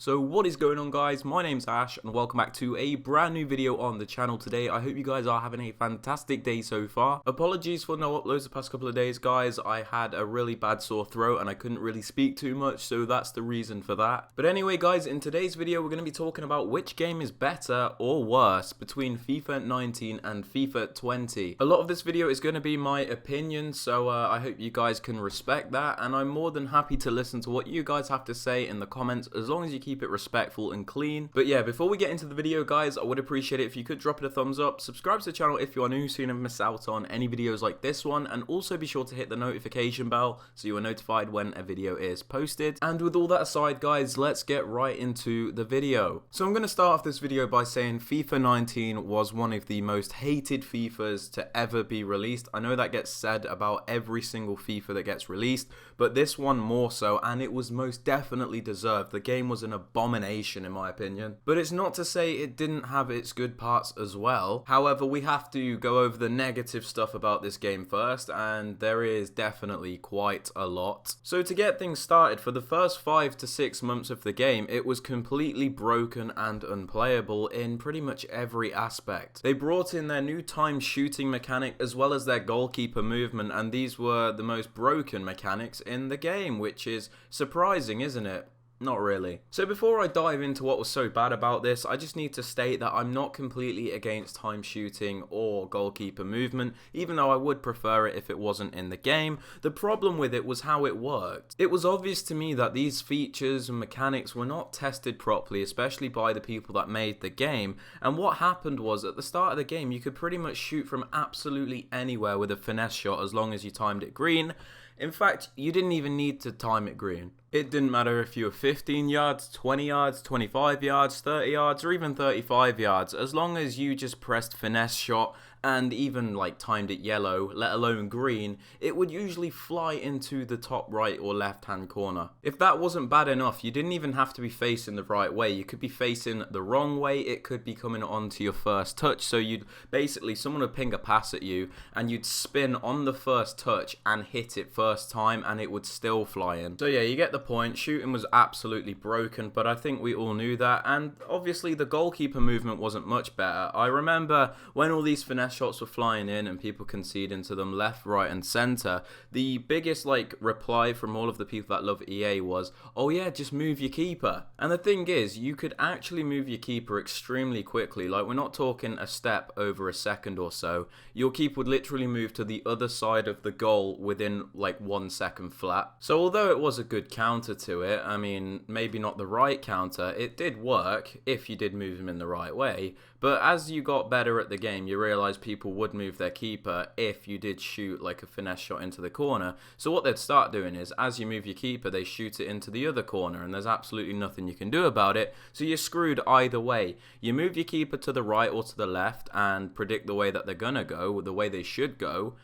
So what is going on, guys? My name's Ash and welcome back to a brand new video on the channel today. I hope you guys are having a fantastic day so far. Apologies for no uploads the past couple of days, guys. I had a really bad sore throat and I couldn't really speak too much, so that's the reason for that. But anyway, guys, in today's video we're going to be talking about which game is better or worse between FIFA 19 and FIFA 20. A lot of this video is going to be my opinion, so I hope you guys can respect that, and I'm more than happy to listen to what you guys have to say in the comments as long as you keep it respectful and clean. But yeah, before we get into the video, guys, I would appreciate it if you could drop it a thumbs up, subscribe to the channel if you are new so you never miss out on any videos like this one, and also be sure to hit the notification bell so you are notified when a video is posted. And with all that aside, guys, let's get right into the video. So I'm going to start off this video by saying FIFA 19 was one of the most hated FIFAs to ever be released. I know that gets said about every single FIFA that gets released, but this one more so, and it was most definitely deserved. The game was an abomination in my opinion, but it's not to say it didn't have its good parts as well. However, we have to go over the negative stuff about this game first, and there is definitely quite a lot. So to get things started, for the first 5 to 6 months of the game, it was completely broken and unplayable in pretty much every aspect. They brought in their new time shooting mechanic as well as their goalkeeper movement, and these were the most broken mechanics in the game, which is surprising, isn't it? Not really. So before I dive into what was so bad about this, I just need to state that I'm not completely against time shooting or goalkeeper movement, even though I would prefer it if it wasn't in the game. The problem with it was how it worked. It was obvious to me that these features and mechanics were not tested properly, especially by the people that made the game, and what happened was at the start of the game you could pretty much shoot from absolutely anywhere with a finesse shot as long as you timed it green. In fact, you didn't even need to time it green. It didn't matter if you were 15 yards, 20 yards, 25 yards, 30 yards, or even 35 yards. As long as you just pressed finesse shot and even like timed it yellow, let alone green, it would usually fly into the top right or left hand corner. If that wasn't bad enough, you didn't even have to be facing the right way. You could be facing the wrong way. It could be coming onto your first touch. So you'd basically, someone would ping a pass at you and you'd spin on the first touch and hit it first time and it would still fly in. So yeah, you get the point. Shooting was absolutely broken, but I think we all knew that, and obviously the goalkeeper movement wasn't much better. I remember when all these finesse shots were flying in and people conceding to them left, right and center, the biggest reply from all of the people that love EA was, oh yeah, just move your keeper. And the thing is, you could actually move your keeper extremely quickly. Like, we're not talking a step over a second or so. Your keeper would literally move to the other side of the goal within like 1 second flat. So although it was a good counter to it, I mean, maybe not the right counter, it did work if you did move him in the right way. But as you got better at the game, you realised people would move their keeper if you did shoot like a finesse shot into the corner. So what they'd start doing is, as you move your keeper, they shoot it into the other corner, and there's absolutely nothing you can do about it. So you're screwed either way. You move your keeper to the right or to the left and predict the way that they're gonna go, the way they should go.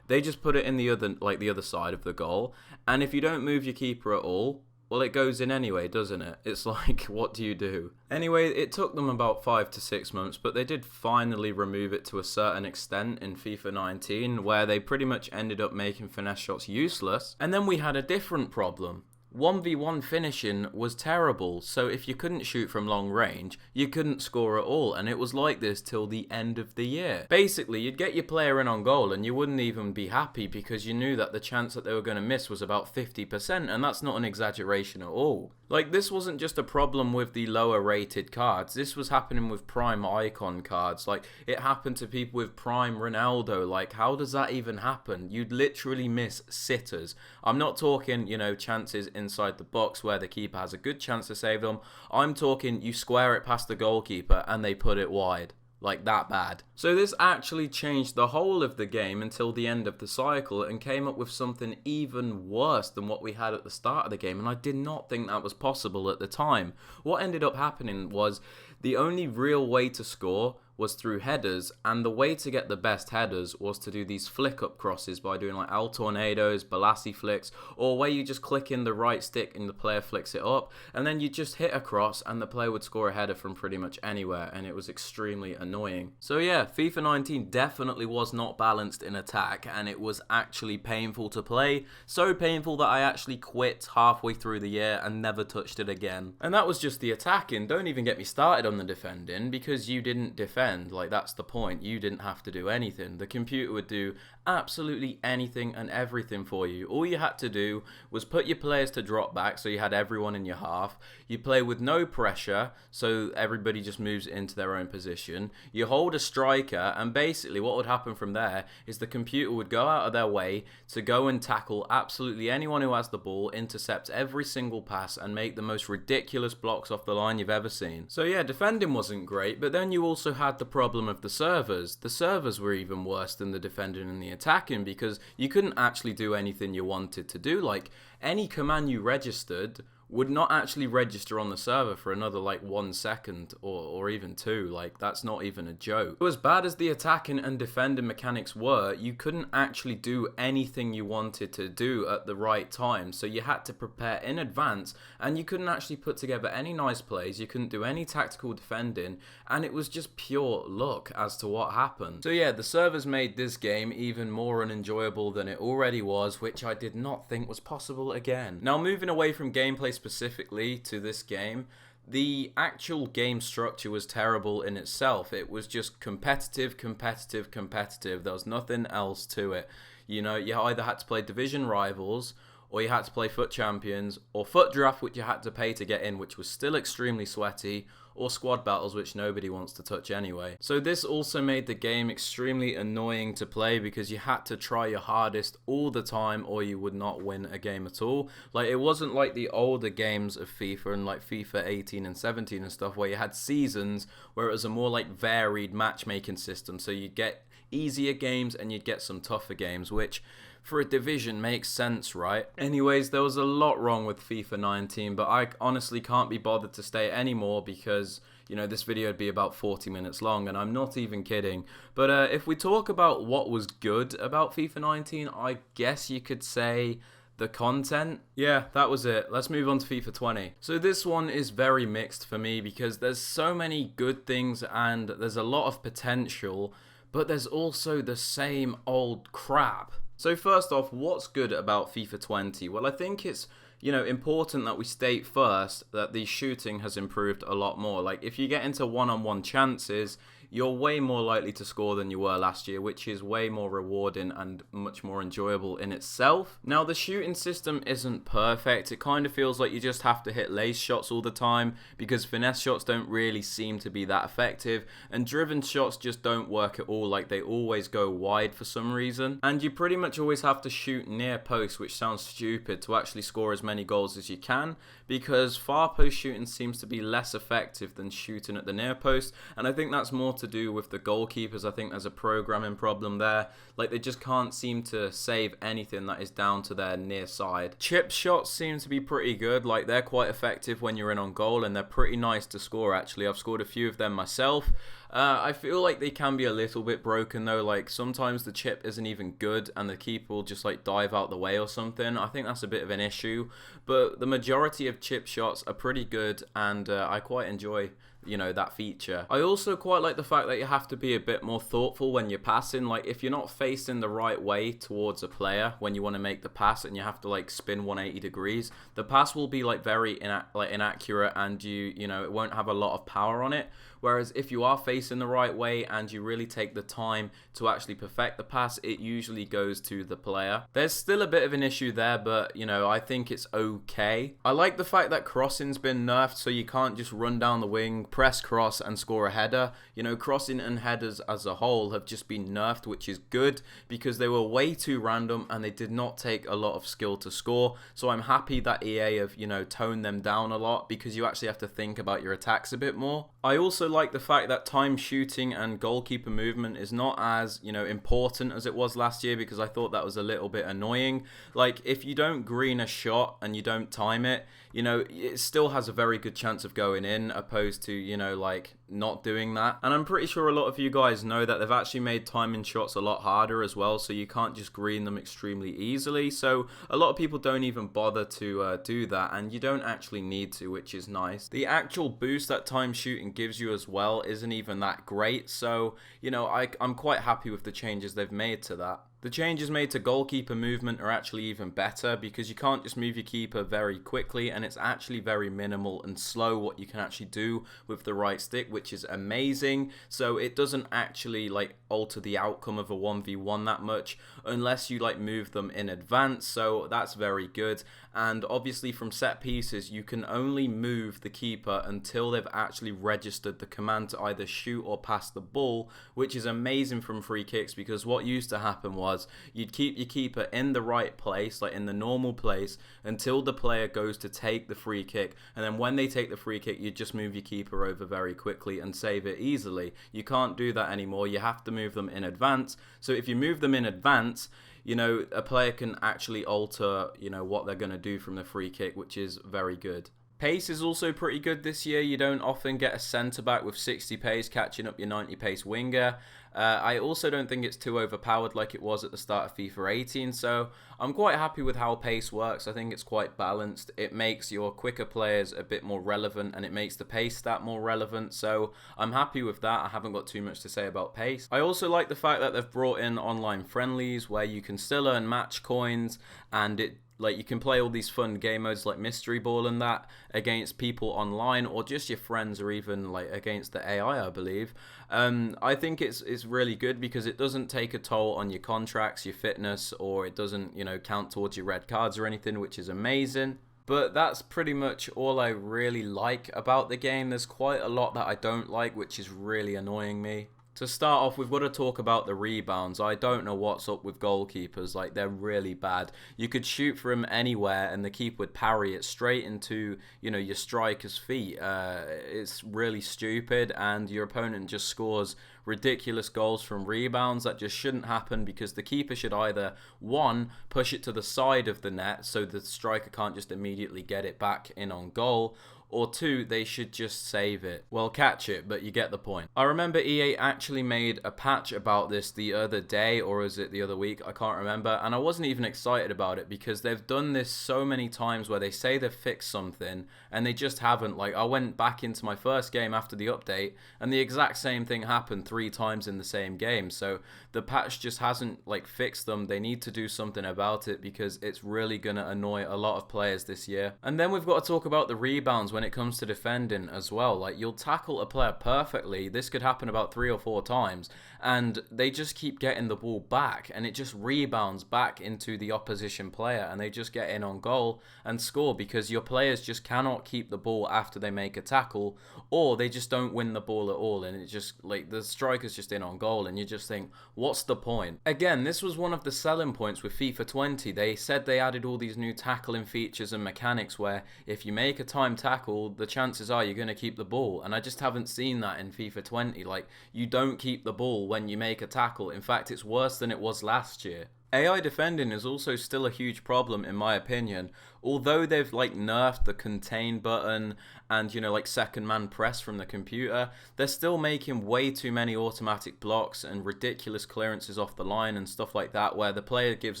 They just put it in the other side of the goal, and if you don't move your keeper at all, well, it goes in anyway, doesn't it? It's like, what do you do? Anyway, it took them about 5 to 6 months, but they did finally remove it to a certain extent in FIFA 19, where they pretty much ended up making finesse shots useless. And then we had a different problem. 1v1 finishing was terrible, so if you couldn't shoot from long range, you couldn't score at all, and it was like this till the end of the year. Basically, you'd get your player in on goal and you wouldn't even be happy because you knew that the chance that they were going to miss was about 50%, and that's not an exaggeration at all. Like, this wasn't just a problem with the lower rated cards, this was happening with prime icon cards. Like, it happened to people with prime Ronaldo. Like, how does that even happen? You'd literally miss sitters. I'm not talking, you know, chances inside the box where the keeper has a good chance to save them. I'm talking you square it past the goalkeeper and they put it wide. Like, that bad. So this actually changed the whole of the game until the end of the cycle and came up with something even worse than what we had at the start of the game, and I did not think that was possible at the time. What ended up happening was the only real way to score was through headers, and the way to get the best headers was to do these flick up crosses by doing like El Tornadoes, Balassi flicks, or where you just click in the right stick and the player flicks it up, and then you just hit a cross and the player would score a header from pretty much anywhere, and it was extremely annoying. So yeah, FIFA 19 definitely was not balanced in attack, and it was actually painful to play, so painful that I actually quit halfway through the year and never touched it again. And that was just the attacking. Don't even get me started on the defending, because you didn't defend. Like, that's the point. You didn't have to do anything. The computer would do absolutely anything and everything for you. All you had to do was put your players to drop back, so you had everyone in your half. You play with no pressure, so everybody just moves into their own position. You hold a striker, and basically what would happen from there is the computer would go out of their way to go and tackle absolutely anyone who has the ball, intercept every single pass, and make the most ridiculous blocks off the line you've ever seen. So yeah, defending wasn't great, but then you also had the problem of the servers. The servers were even worse than the defending and the attacking, because you couldn't actually do anything you wanted to do. Like, any command you registered would not actually register on the server for another like 1 second or even 2. Like, that's not even a joke. So as bad as the attacking and defending mechanics were, you couldn't actually do anything you wanted to do at the right time, so you had to prepare in advance, and you couldn't actually put together any nice plays, you couldn't do any tactical defending, and it was just pure luck as to what happened. So yeah, the servers made this game even more unenjoyable than it already was, which I did not think was possible again. Now, moving away from gameplay specifically to this game, the actual game structure was terrible in itself. It was just competitive. There was nothing else to it. You know, you either had to play division rivals, or you had to play FUT Champions, or FUT Draft, which you had to pay to get in, which was still extremely sweaty, or squad battles, which nobody wants to touch anyway. So this also made the game extremely annoying to play, because you had to try your hardest all the time or you would not win a game at all. Like, it wasn't like the older games of FIFA and like FIFA 18 and 17 and stuff, where you had seasons where it was a more like varied matchmaking system, so you'd get easier games and you'd get some tougher games, which for a division makes sense, right? Anyways, there was a lot wrong with FIFA 19, but I honestly can't be bothered to stay anymore, because, you know, this video would be about 40 minutes long, and I'm not even kidding. But if we talk about what was good about FIFA 19, I guess you could say the content. Yeah, that was it. Let's move on to FIFA 20. So this one is very mixed for me, because there's so many good things and there's a lot of potential, but there's also the same old crap. So first off, what's good about FIFA 20? Well, I think it's, you know, important that we state first that the shooting has improved a lot more. Like, if you get into one-on-one chances, you're way more likely to score than you were last year, which is way more rewarding and much more enjoyable in itself. Now, the shooting system isn't perfect. It kind of feels like you just have to hit lace shots all the time, because finesse shots don't really seem to be that effective, and driven shots just don't work at all. Like, they always go wide for some reason, and you pretty much always have to shoot near post, which sounds stupid, to actually score as many goals as you can, because far post shooting seems to be less effective than shooting at the near post, and I think that's more to do with the goalkeepers. I think there's a programming problem there. Like, they just can't seem to save anything that is down to their near side. Chip shots seem to be pretty good. Like, they're quite effective when you're in on goal, and they're pretty nice to score, actually. I've scored a few of them myself. I feel like they can be a little bit broken though. Like, sometimes the chip isn't even good and the keeper will just like dive out the way or something. I think that's a bit of an issue, but the majority of chip shots are pretty good, and I quite enjoy, you know, that feature. I also quite like the fact that you have to be a bit more thoughtful when you're passing. Like, if you're not facing the right way towards a player when you want to make the pass, and you have to like spin 180 degrees, the pass will be like very inaccurate, and you know, it won't have a lot of power on it. Whereas if you are facing the right way and you really take the time to actually perfect the pass, it usually goes to the player. There's still a bit of an issue there, but, you know, I think it's okay. I like the fact that crossing's been nerfed, so you can't just run down the wing, press cross and score a header. You know, crossing and headers as a whole have just been nerfed, which is good, because they were way too random and they did not take a lot of skill to score. So I'm happy that EA have, you know, toned them down a lot, because you actually have to think about your attacks a bit more. I also like the fact that time shooting and goalkeeper movement is not as, you know, important as it was last year, because I thought that was a little bit annoying. Like, if you don't green a shot and you don't time it, you know, it still has a very good chance of going in, opposed to, you know, like not doing that. And I'm pretty sure a lot of you guys know that they've actually made timing shots a lot harder as well, so you can't just green them extremely easily. So a lot of people don't even bother to do that, and you don't actually need to, which is nice. The actual boost that time shooting gives you as well isn't even that great, so you know, I'm quite happy with the changes they've made to that. The changes made to goalkeeper movement are actually even better because you can't just move your keeper very quickly, and it's actually very minimal and slow what you can actually do with the right stick, which is amazing. So it doesn't actually like alter the outcome of a 1v1 that much unless you like move them in advance, so that's very good. And obviously from set pieces you can only move the keeper until they've actually registered the command to either shoot or pass the ball, which is amazing from free kicks, because what used to happen was you'd keep your keeper in the right place, like in the normal place, until the player goes to take the free kick, and then when they take the free kick you just move your keeper over very quickly and save it easily. You can't do that anymore, you have to move them in advance. So if you move them in advance, you know, a player can actually alter, you know, what they're going to do from the free kick, which is very good. Pace is also pretty good this year. You don't often get a centre-back with 60 pace catching up your 90 pace winger. I also don't think it's too overpowered like it was at the start of FIFA 18, so I'm quite happy with how pace works. I think it's quite balanced. It makes your quicker players a bit more relevant, and it makes the pace stat more relevant, so I'm happy with that. I haven't got too much to say about pace. I also like the fact that they've brought in online friendlies where you can still earn match coins, and you can play all these fun game modes like Mystery Ball and that against people online, or just your friends, or even like against the AI, I believe. I think it's really good because it doesn't take a toll on your contracts, your fitness, or it doesn't, you know, count towards your red cards or anything, which is amazing. But that's pretty much all I really like about the game. There's quite a lot that I don't like, which is really annoying me. To start off, we've got to talk about the rebounds. I don't know what's up with goalkeepers. Like, they're really bad. You could shoot from anywhere and the keeper would parry it straight into, you know, your striker's feet. It's really stupid, and your opponent just scores ridiculous goals from rebounds. That just shouldn't happen, because the keeper should either, one, push it to the side of the net so the striker can't just immediately get it back in on goal, or two, they should just save it. Well, catch it, but you get the point. I remember EA actually made a patch about this the other day, or is it the other week? I can't remember, and I wasn't even excited about it because they've done this so many times where they say they've fixed something and they just haven't. Like, I went back into my first game after the update and the exact same thing happened 3 times in the same game. So the patch just hasn't like fixed them. They need to do something about it because it's really gonna annoy a lot of players this year. And then we've got to talk about the rebounds when it comes to defending as well. Like, you'll tackle a player perfectly, this could happen about 3 or 4 times, and they just keep getting the ball back and it just rebounds back into the opposition player and they just get in on goal and score, because your players just cannot keep the ball after they make a tackle, or they just don't win the ball at all, and it just, like, the striker's just in on goal and you just think, what's the point? Again, this was one of the selling points with FIFA 20. They said they added all these new tackling features and mechanics where if you make a time tackle, the chances are you're going to keep the ball, and I just haven't seen that in FIFA 20. Like, you don't keep the ball when you make a tackle. In fact, it's worse than it was last year. AI defending is also still a huge problem in my opinion. Although they've like nerfed the contain button and, you know, like second man press from the computer, they're still making way too many automatic blocks and ridiculous clearances off the line and stuff like that where the player gives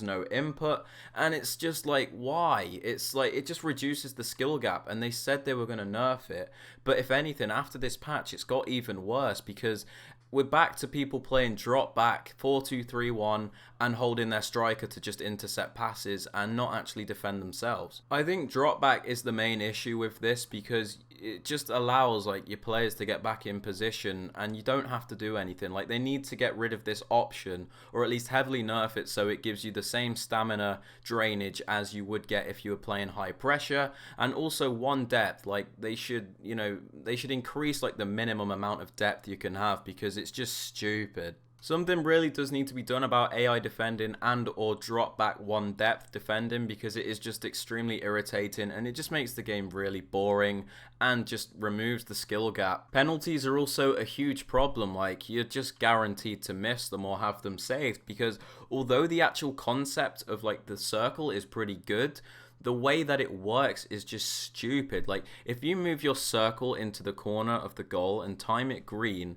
no input, and it's just like, why? It's like, it just reduces the skill gap, and they said they were going to nerf it, but if anything, after this patch it's got even worse, because we're back to people playing drop back 4-2-3-1 and holding their striker to just intercept passes and not actually defend themselves. I think drop back is the main issue with this, because it just allows like your players to get back in position and you don't have to do anything. Like, they need to get rid of this option, or at least heavily nerf it so it gives you the same stamina drainage as you would get if you were playing high pressure, and also 1 depth. Like, they should, you know, they should increase like the minimum amount of depth you can have, because it's just stupid. Something really does need to be done about AI defending and or drop back 1 depth defending, because it is just extremely irritating and it just makes the game really boring and just removes the skill gap. Penalties are also a huge problem. Like, you're just guaranteed to miss them or have them saved, because although the actual concept of like the circle is pretty good, the way that it works is just stupid. Like, if you move your circle into the corner of the goal and time it green,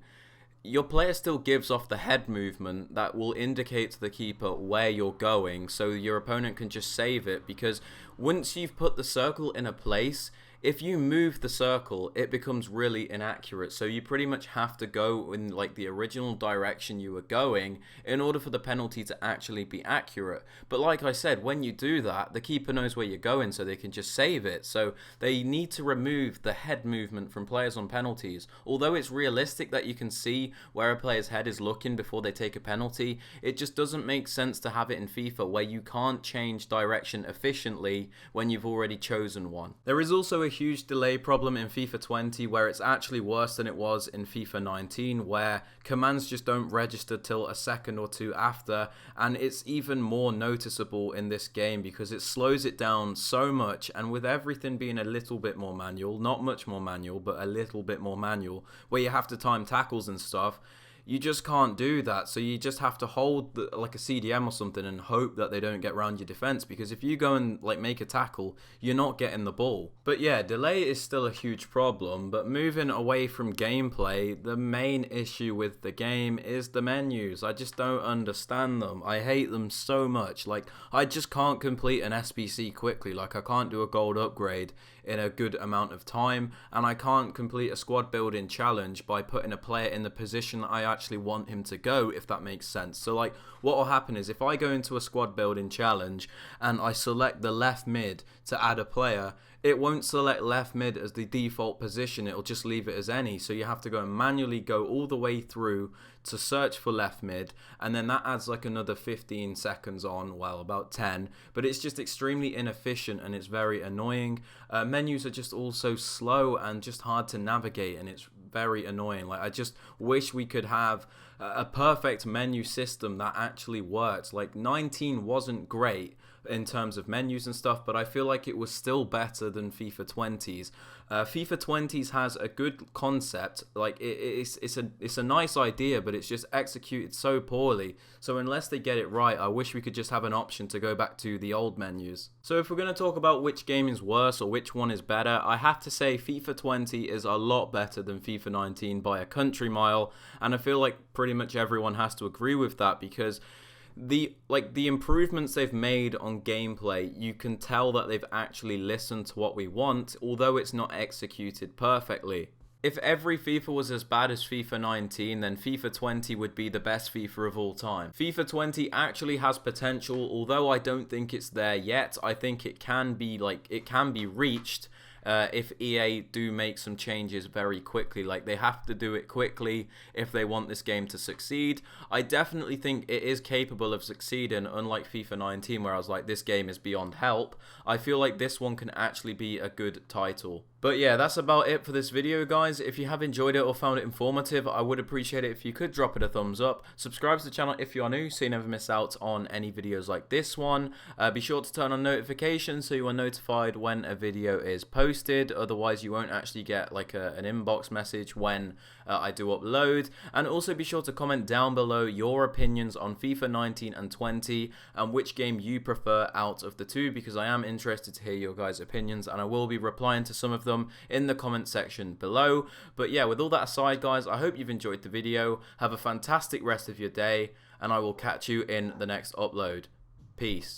your player still gives off the head movement that will indicate to the keeper where you're going, so your opponent can just save it. Because once you've put the circle in a place, if you move the circle, it becomes really inaccurate. So you pretty much have to go in like the original direction you were going in order for the penalty to actually be accurate. But like I said, when you do that, the keeper knows where you're going, so they can just save it. So they need to remove the head movement from players on penalties. Although it's realistic that you can see where a player's head is looking before they take a penalty, it just doesn't make sense to have it in FIFA where you can't change direction efficiently when you've already chosen one. There is also a huge delay problem in FIFA 20 where it's actually worse than it was in FIFA 19, where commands just don't register till a second or two after, and it's even more noticeable in this game because it slows it down so much. And with everything being a little bit more manual, not much more manual, but a little bit more manual, where you have to time tackles and stuff, you just can't do that. So you just have to hold like a CDM or something and hope that they don't get around your defense, because if you go and like make a tackle, you're not getting the ball. But yeah, delay is still a huge problem. But moving away from gameplay, the main issue with the game is the menus. I just don't understand them. I hate them so much. Like, I just can't complete an SBC quickly. Like, I can't do a gold upgrade in a good amount of time, and I can't complete a squad building challenge by putting a player in the position that I actually want him to go, if that makes sense. So like, what will happen is if I go into a squad building challenge and I select the left mid to add a player, it won't select left mid as the default position, it'll just leave it as any. So you have to go and manually go all the way through to search for left mid, and then that adds like another 15 seconds on, well, about 10, but it's just extremely inefficient and it's very annoying. Menus are just also slow and just hard to navigate, and it's very annoying. Like, I just wish we could have a perfect menu system that actually works. Like, 19 wasn't great in terms of menus and stuff, but I feel like it was still better than FIFA 20's. FIFA 20's has a good concept, like it's a nice idea, but it's just executed so poorly. So unless they get it right, I wish we could just have an option to go back to the old menus. So if we're going to talk about which game is worse or which one is better, I have to say FIFA 20 is a lot better than FIFA 19 by a country mile, and I feel like pretty much everyone has to agree with that, because the improvements they've made on gameplay, you can tell that they've actually listened to what we want, although it's not executed perfectly. If every FIFA was as bad as FIFA 19, then FIFA 20 would be the best FIFA of all time. FIFA 20 actually has potential, although I don't think it's there yet. I think it can be reached. If EA do make some changes very quickly. Like, they have to do it quickly if they want this game to succeed. I definitely think it is capable of succeeding, unlike FIFA 19 where I was like, this game is beyond help. I feel like this one can actually be a good title. But yeah, that's about it for this video, guys. If you have enjoyed it or found it informative, I would appreciate it if you could drop it a thumbs up. Subscribe to the channel if you are new, so you never miss out on any videos like this one. Be sure to turn on notifications so you are notified when a video is posted. Otherwise, you won't actually get like an inbox message when I do upload. And also be sure to comment down below your opinions on FIFA 19 and 20 and which game you prefer out of the two, because I am interested to hear your guys' opinions, and I will be replying to some of them in the comment section below. But yeah, with all that aside, guys, I hope you've enjoyed the video. Have a fantastic rest of your day, and I will catch you in the next upload. Peace.